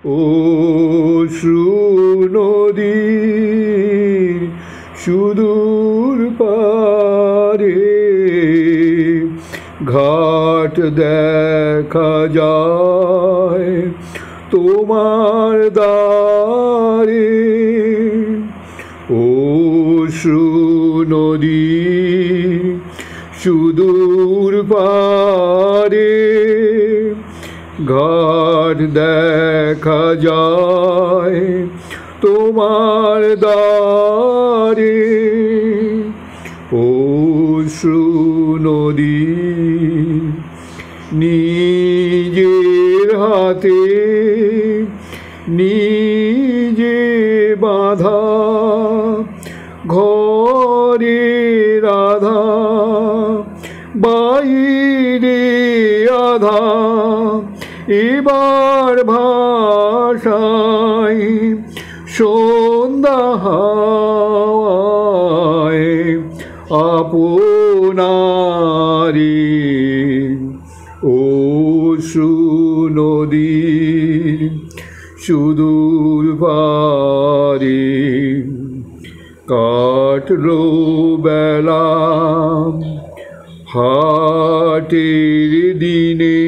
অশ্রু নদীর সুদূর পারে ঘাট দেখা যায় তোমার দ্বারে। অশ্রু নদীর সুদূর পারে ঘাট দেখা যায় তোমার দ্বারে। অশ্রু নদী নিজের হাতে নিজে বাঁধা ঘরে রাধা বাইরে আধা এবার ভাষায় সন্ধ্যা হাওয়ায় আপনারি। অশ্রু নদীর সুদূর পারে কাটলো বেলা হাটের দিনে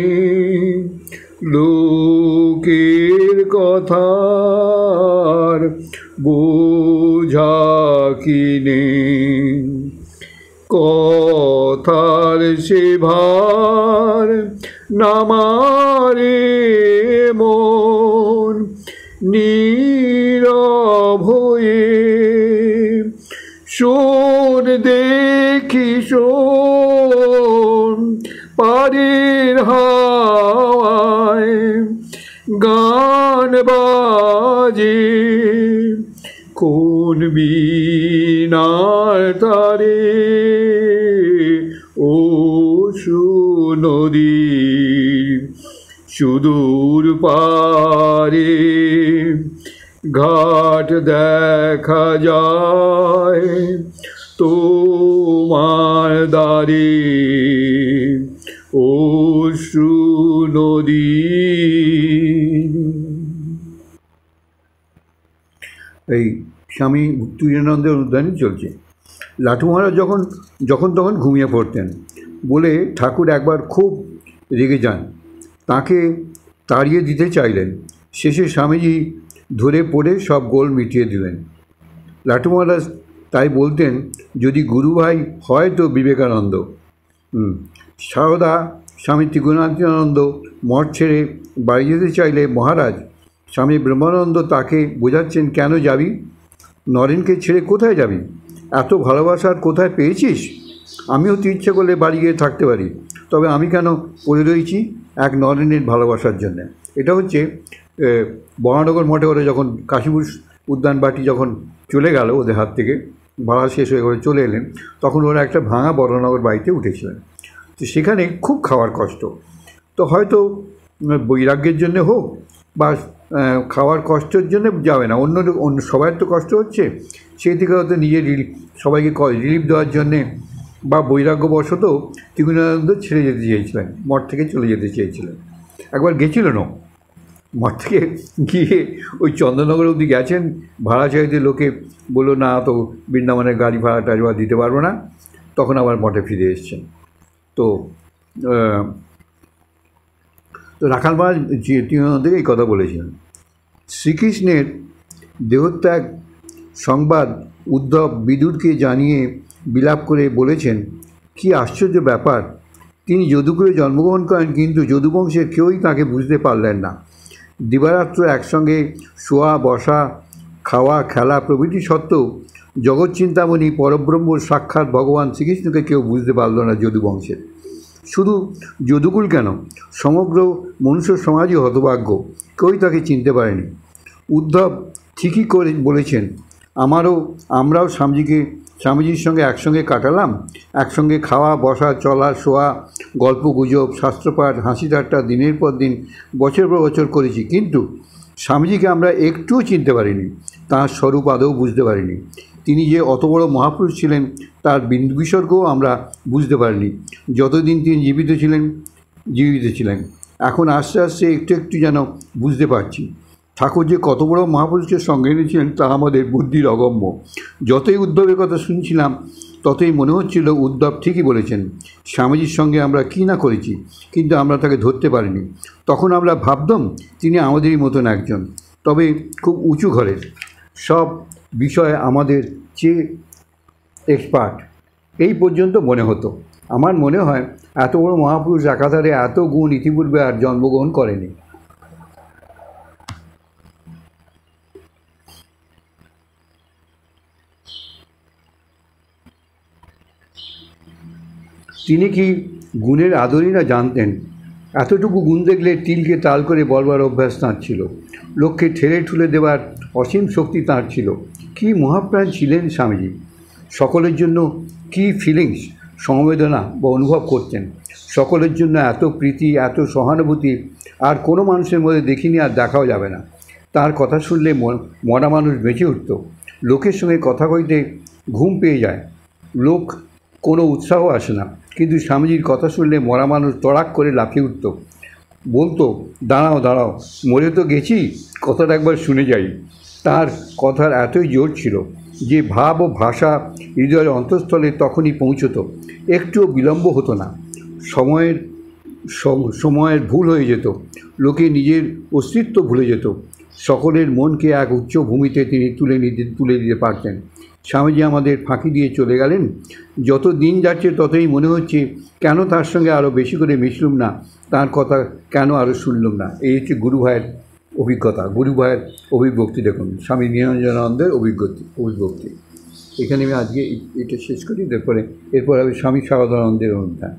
লোকের কথার বোঝা কিনে। কথার সে ভার নামারে মন নীরব হয়ে শোন দেখি শোন পারের হাওয়ায় গান বাজে কোন বীণার তারে। অশ্রু নদীর সুদূর পারে ঘাট দেখা যায় তোমার দ্বারে। অশ্রু নদী। এই স্বামী তুরানন্দের উদ্যানে চলছে। লাটু মহারাজ যখন তখন ঘুমিয়ে পড়তেন বলে ঠাকুর একবার খুব রেগে যান, তাকে তাড়িয়ে দিতে চাইলেন। শেষে স্বামীজি ধরে পড়ে সব গোল মিটিয়ে দিলেন। লাটু মহারাজ তাই বলতেন, যদি গুরুভাই হয় তো বিবেকানন্দ। সারদা স্বামী ত্রিগুণাতীতানন্দ মঠ ছেড়ে বাড়ি যেতে চাইলে মহারাজ স্বামী ব্রহ্মানন্দ তাকে বোঝাচ্ছেন, কেন যাবি? নরেনকে ছেড়ে কোথায় যাবি? এত ভালোবাসার কোথায় পেয়েছিস? আমিও তো ইচ্ছে করলে বাড়ি গিয়ে থাকতে পারি, তবে আমি কেন পড়ে রয়েছি এক নরেনের ভালোবাসার জন্যে। এটা হচ্ছে বরানগর মঠে ওরা যখন কাশীপুর উদ্যান বাটি যখন চলে গেল ওদের হাত থেকে, ভাড়া শেষ হয়ে করে চলে এলেন, তখন ওরা একটা ভাঙা বরানগর বাড়িতে উঠেছিলেন। তো সেখানে খুব খাওয়ার কষ্ট, তো হয়তো বৈরাগ্যের জন্যে হোক বা খাওয়ার কষ্টের জন্য যাবে না, অন্য সবার তো কষ্ট হচ্ছে, সেই থেকে হয়তো নিজের সবাইকে রিলিফ দেওয়ার জন্যে বা বৈরাগ্যবশত ত্রিগুণানন্দ ছেড়ে যেতে চেয়েছিলেন, মঠ থেকে চলে যেতে চেয়েছিলেন। একবার গেছিলেনও, মঠ থেকে গিয়ে ওই চন্দননগর অবধি গেছেন, ভাড়া চাইতে লোকে বললো না, তো বৃন্দাবনের গাড়ি ভাড়া টাড়া দিতে পারবো না, তখন আবার মঠে ফিরে এসছেন। তো রাখাল মহারাজ ত্রিগুণানন্দকে এই কথা বলেছিলেন। শ্রীকৃষ্ণের দেহত্যাগ সংবাদ উদ্ধব বিদুরকে জানিয়ে বিলাপ করে বলেছেন, কি আশ্চর্য ব্যাপার, তিনি যদুকুলে জন্মগ্রহণ করেন, কিন্তু যদুবংশের কেউই তাকে বুঝতে পারলেন না। দিবারাত্র একসঙ্গে শোয়া বসা খাওয়া খেলা প্রভৃতি সত্ত্বেও জগৎ চিন্তামণি পরব্রহ্ম সাক্ষাৎ ভগবান শ্রীকৃষ্ণকে কেউ বুঝতে পারল না যদুবংশের। শুধু যদুকুল কেন, সমগ্র মনুষ্য সমাজই হতভাগ্য, কেউই তাকে চিনতে পারেনি। উদ্ধব ঠিকই করে বলেছেন, আমরাও স্বামীজির সঙ্গে একসঙ্গে কাটালাম, একসঙ্গে খাওয়া বসা চলা শোয়া গল্প গুজব শাস্ত্রপাঠ হাসি ঠাট্টা দিনের পর দিন বছর পর বছর করেছি, কিন্তু স্বামীজিকে আমরা একটুও চিনতে পারিনি, তাঁর স্বরূপ আদৌ বুঝতে পারিনি। তিনি যে অত বড় মহাপুরুষ ছিলেন তার বিন্দু বিসর্গও আমরা বুঝতে পারিনি যতদিন তিনি জীবিত ছিলেন। এখন আস্তে আস্তে একটু একটু যেন বুঝতে পারছি। ঠাকুর যে কত বড় মহাপুরুষকে সঙ্গে এনেছিলেন তা আমাদের বুদ্ধির অগম্য। যতই উদ্ধবের কথা শুনছিলাম ততই মনে হচ্ছিল উদ্ধব ঠিকই বলেছেন। স্বামীজির সঙ্গে আমরা কী না করেছি, কিন্তু আমরা তাকে ধরতে পারিনি। তখন আমরা ভাবতাম তিনি আমাদেরই মতন একজন, তবে খুব উঁচু ঘরের, সব বিষয়ে আমাদের চেয়ে এক্সপার্ট এই পর্যন্ত মনে হতো। আমার মনে হয় এত বড় মহাপুরুষ একাধারে এত গুণ ইতিপূর্বে আর জন্মগ্রহণ করেনি। তিনি কি গুণের আদরই না জানতেন? এতটুকু গুণ দেখলে তিলকে তাল করে বলবার অভ্যাস তাঁর ছিল। লোককে ঠেলে ঠুলে দেওয়ার অসীম শক্তি তাঁর ছিল। কী মহাপ্রাণ ছিলেন স্বামীজি! সকলের জন্য কী ফিলিংস, সমবেদনা বা অনুভব করতেন। সকলের জন্য এত প্রীতি, এত সহানুভূতি আর কোনো মানুষের মধ্যে দেখিনি, আর দেখাও যাবে না। তার কথা শুনলে মরা মানুষ বেঁচে উঠত। লোকের সঙ্গে কথা কইতে ঘুম পেয়ে যায়, লোক কোনো উৎসাহ আসে না, কিন্তু স্বামীজির কথা শুনলে মরা মানুষ তড়াক করে লাফিয়ে উঠত, বলতো দাঁড়াও দাঁড়াও, মরে তো গেছি, কথাটা একবার শুনে যাই। তার কথার এতই জোর ছিল যে ভাব ও ভাষা হৃদয়ের অন্তঃস্থলে তখনই পৌঁছত, একটুও বিলম্ব হতো না। সময়ের ভুল হয়ে যেত, লোকে নিজের অস্তিত্ব ভুলে যেত। সকলের মনকে এক উচ্চ ভূমিতে তিনি তুলে দিতে পারতেন। স্বামীজি আমাদের ফাঁকি দিয়ে চলে গেলেন। যত দিন যাচ্ছে ততই মনে হচ্ছে কেন তার সঙ্গে আরও বেশি করে মিশলুম না, তার কথা কেন আরও শুনলুম না। এই হচ্ছে গুরু ভাইয়ের অভিজ্ঞতা, গুরু ভাইয়ের অভিব্যক্তি। দেখুন, স্বামী নিরঞ্জনানন্দের অভিব্যক্তি। এখানে আমি আজকে এটা শেষ করি, এরপর হবে স্বামী শারদানন্দের অনুষ্ঠান।